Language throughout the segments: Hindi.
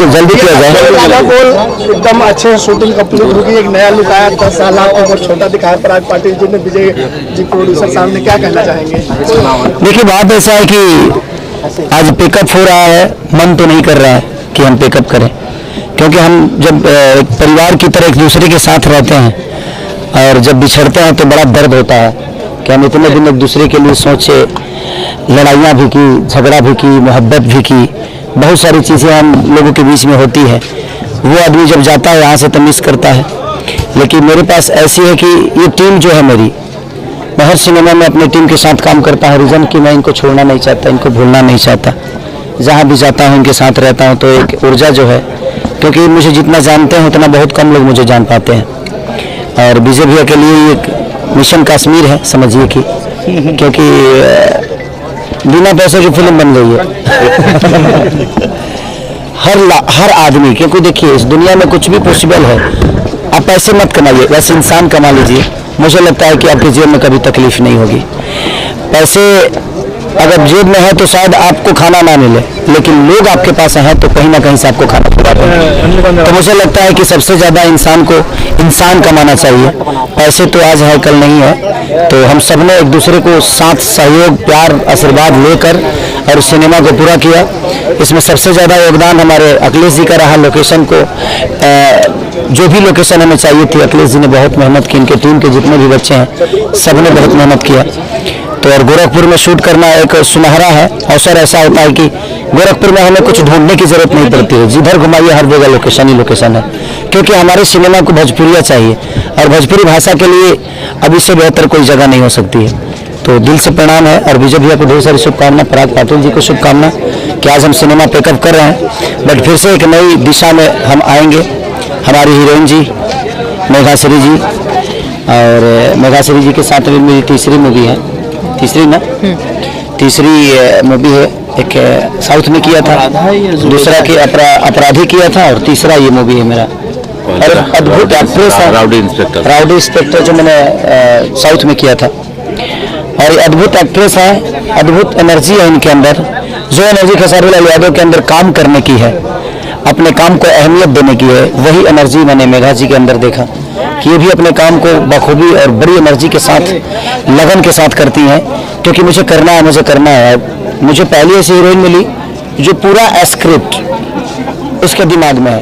जल्दी किया जाए। एकदम अच्छे शूटिंग कंप्लीट होगी, एक नया लुक आया, 10 साल आपको बहुत छोटा दिखाया पराग पाटिल जी ने, विजय जी प्रोड्यूसर सामने, क्या कहना चाहेंगे? देखिए बात ऐसा है कि आज पिकअप हो रहा है, मन तो नहीं कर रहा है कि हम पिकअप करें, क्योंकि हम जब एक परिवार की तरह एक दूसरे के साथ रहते हैं और जब बिछड़ते हैं तो बड़ा दर्द होता है कि हम इतने दिन एक दूसरे के लिए सोचे, लड़ाइयाँ भी की, झगड़ा भी की, मोहब्बत भी की, बहुत सारी चीज़ें हम लोगों के बीच में होती है। वो आदमी जब जाता है यहाँ से तो मिस करता है। लेकिन मेरे पास ऐसी है कि ये टीम जो है मेरी, मैं हर सिनेमा में अपनी टीम के साथ काम करता हूँ। रीज़न कि मैं इनको छोड़ना नहीं चाहता, इनको भूलना नहीं चाहता। जहाँ भी जाता हूँ इनके साथ रहता हूँ तो एक ऊर्जा जो है, क्योंकि मुझे जितना जानते हैं उतना बहुत कम लोग मुझे जान पाते हैं। और विजय भैया के लिए एक मिशन कश्मीर है समझिए कि, क्योंकि बिना पैसे की फिल्म बन गई है। हर आदमी, क्योंकि देखिए इस दुनिया में कुछ भी पॉसिबल है। आप पैसे मत कमाइए, वैसे इंसान कमा लीजिए, मुझे लगता है कि आपके जेब में कभी तकलीफ नहीं होगी। पैसे अगर जेब में है तो शायद आपको खाना ना मिले, लेकिन लोग आपके पास हैं तो कहीं ना कहीं से आपको खाना खिलाते हैं। तो मुझे लगता है कि सबसे ज़्यादा इंसान को इंसान कमाना चाहिए। पैसे तो आज है कल नहीं है, तो हम सब ने एक दूसरे को साथ सहयोग, प्यार, आशीर्वाद लेकर और सिनेमा को पूरा किया। इसमें सबसे ज़्यादा योगदान हमारे अखिलेश जी का रहा। लोकेशन को जो भी लोकेशन हमें चाहिए थी, अखिलेश जी ने बहुत मेहनत की, इनके टीम के जितने भी बच्चे हैं सब ने बहुत मेहनत किया। तो और गोरखपुर में शूट करना एक सुनहरा है अवसर। ऐसा होता है कि गोरखपुर में हमें कुछ ढूंढने की जरूरत नहीं पड़ती है, जिधर घुमाइए हर जगह लोकेशन ही लोकेशन है, क्योंकि हमारे सिनेमा को भोजपुरिया चाहिए और भोजपुरी भाषा के लिए अब इससे बेहतर कोई जगह नहीं हो सकती है। तो दिल से प्रणाम है और विजय भैया को ढेर सारी शुभकामना, पराग पाटिल जी को शुभकामना कि आज हम सिनेमा पिकअप कर रहे हैं, बट फिर से एक नई दिशा में हम आएंगे। हमारी हीरोइन जी मेघाश्री जी, और मेघाश्री जी के साथ में मेरी तीसरी मूवी है, तीसरी मूवी है। एक साउथ में किया था, दूसरा के अपराधी किया था, और तीसरा ये मूवी है मेरा। और अद्भुत एक्ट्रेस है राउडी इंस्पेक्टर जो मैंने साउथ में किया था। और ये अद्भुत एक्ट्रेस है, अद्भुत एनर्जी है इनके अंदर। जो एनर्जी खेसारी लाल यादव के अंदर काम करने की है, अपने काम को अहमियत देने की है, वही एनर्जी मैंने मेघा जी के अंदर देखा कि ये भी अपने काम को बखूबी और बड़ी एनर्जी के साथ, लगन के साथ करती हैं। क्योंकि मुझे करना है। मुझे पहली ऐसी हीरोइन मिली जो पूरा स्क्रिप्ट उसके दिमाग में है,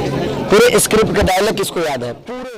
पूरे स्क्रिप्ट का डायलॉग इसको याद है पूरे।